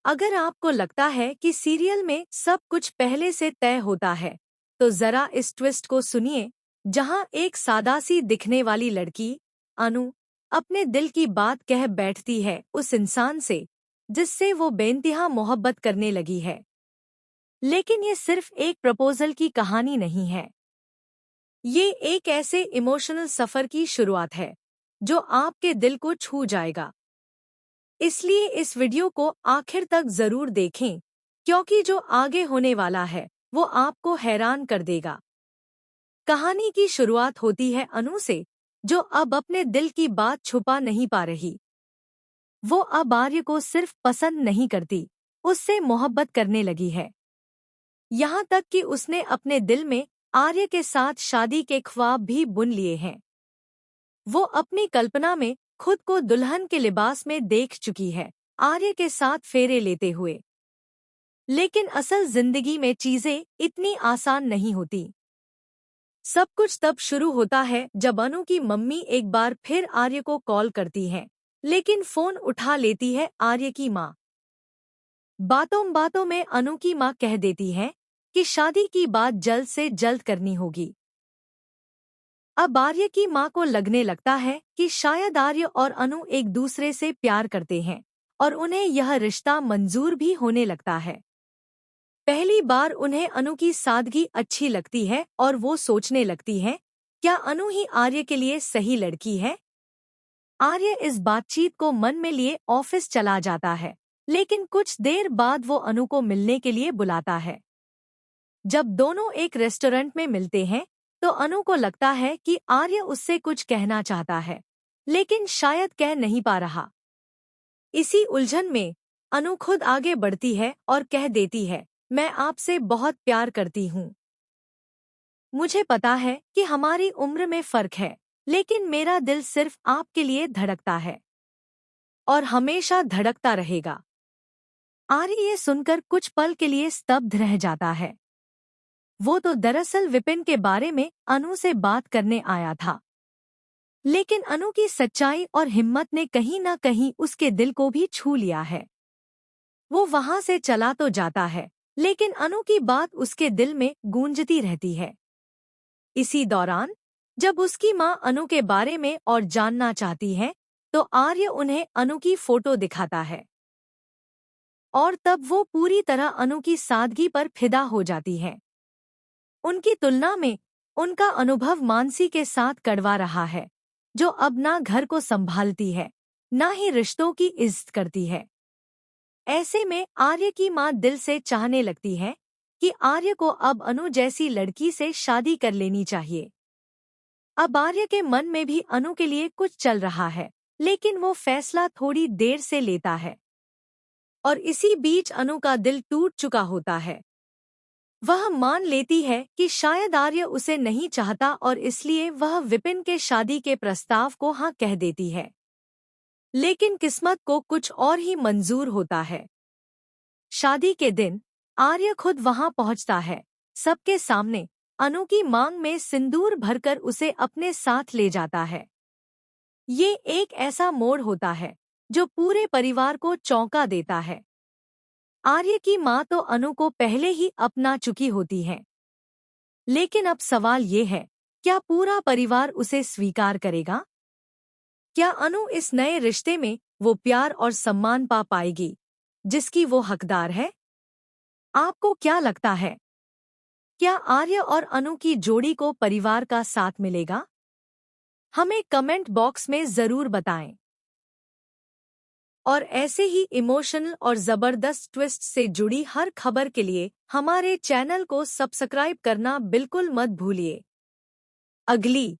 अगर आपको लगता है कि सीरियल में सब कुछ पहले से तय होता है, तो जरा इस ट्विस्ट को सुनिए, जहां एक सादासी दिखने वाली लड़की, अनु, अपने दिल की बात कह बैठती है उस इंसान से जिससे वो बेइंतहा मोहब्बत करने लगी है। लेकिन ये सिर्फ एक प्रपोजल की कहानी नहीं है। ये एक ऐसे इमोशनल सफर की शुरुआत है जो आपके दिल को छू जाएगा। इसलिए इस वीडियो को आखिर तक जरूर देखें, क्योंकि जो आगे होने वाला है वो आपको हैरान कर देगा। कहानी की शुरुआत होती है अनु से, जो अब अपने दिल की बात छुपा नहीं पा रही। वो अब आर्य को सिर्फ पसंद नहीं करती, उससे मोहब्बत करने लगी है। यहाँ तक कि उसने अपने दिल में आर्य के साथ शादी के ख्वाब भी बुन लिए हैं। वो अपनी कल्पना में खुद को दुल्हन के लिबास में देख चुकी है, आर्य के साथ फेरे लेते हुए। लेकिन असल जिंदगी में चीजें इतनी आसान नहीं होती। सब कुछ तब शुरू होता है जब अनु की मम्मी एक बार फिर आर्य को कॉल करती हैं, लेकिन फोन उठा लेती है आर्य की माँ। बातों बातों में अनु की माँ कह देती है कि शादी की बात जल्द से जल्द करनी होगी। अब आर्य की माँ को लगने लगता है कि शायद आर्य और अनु एक दूसरे से प्यार करते हैं और उन्हें यह रिश्ता मंजूर भी होने लगता है। पहली बार उन्हें अनु की सादगी अच्छी लगती है और वो सोचने लगती है, क्या अनु ही आर्य के लिए सही लड़की है? आर्य इस बातचीत को मन में लिए ऑफिस चला जाता है, लेकिन कुछ देर बाद वो अनु को मिलने के लिए बुलाता है। जब दोनों एक रेस्टोरेंट में मिलते हैं, तो अनु को लगता है कि आर्य उससे कुछ कहना चाहता है, लेकिन शायद कह नहीं पा रहा। इसी उलझन में अनु खुद आगे बढ़ती है और कह देती है, मैं आपसे बहुत प्यार करती हूँ। मुझे पता है कि हमारी उम्र में फर्क है, लेकिन मेरा दिल सिर्फ आपके लिए धड़कता है और हमेशा धड़कता रहेगा। आर्य ये सुनकर कुछ पल के लिए स्तब्ध रह जाता है। वो तो दरअसल विपिन के बारे में अनु से बात करने आया था, लेकिन अनु की सच्चाई और हिम्मत ने कहीं न कहीं उसके दिल को भी छू लिया है। वो वहां से चला तो जाता है, लेकिन अनु की बात उसके दिल में गूंजती रहती है। इसी दौरान जब उसकी माँ अनु के बारे में और जानना चाहती है, तो आर्य उन्हें अनु की फोटो दिखाता है और तब वो पूरी तरह अनु की सादगी पर फिदा हो जाती है। उनकी तुलना में उनका अनुभव मानसी के साथ कड़वा रहा है, जो अब ना घर को संभालती है, ना ही रिश्तों की इज्जत करती है। ऐसे में आर्य की माँ दिल से चाहने लगती है कि आर्य को अब अनु जैसी लड़की से शादी कर लेनी चाहिए। अब आर्य के मन में भी अनु के लिए कुछ चल रहा है, लेकिन वो फैसला थोड़ी देर से लेता है। और इसी बीच अनु का दिल टूट चुका होता है। वह मान लेती है कि शायद आर्य उसे नहीं चाहता और इसलिए वह विपिन के शादी के प्रस्ताव को हाँ कह देती है। लेकिन किस्मत को कुछ और ही मंजूर होता है। शादी के दिन आर्य खुद वहां पहुंचता है, सबके सामने अनु की मांग में सिंदूर भरकर उसे अपने साथ ले जाता है। ये एक ऐसा मोड़ होता है जो पूरे परिवार को चौंका देता है। आर्य की माँ तो अनु को पहले ही अपना चुकी होती है, लेकिन अब सवाल ये है, क्या पूरा परिवार उसे स्वीकार करेगा? क्या अनु इस नए रिश्ते में वो प्यार और सम्मान पा पाएगी जिसकी वो हकदार है? आपको क्या लगता है? क्या आर्य और अनु की जोड़ी को परिवार का साथ मिलेगा? हमें कमेंट बॉक्स में जरूर बताएं। और ऐसे ही इमोशनल और जबरदस्त ट्विस्ट से जुड़ी हर खबर के लिए हमारे चैनल को सब्सक्राइब करना बिल्कुल मत भूलिए। अगली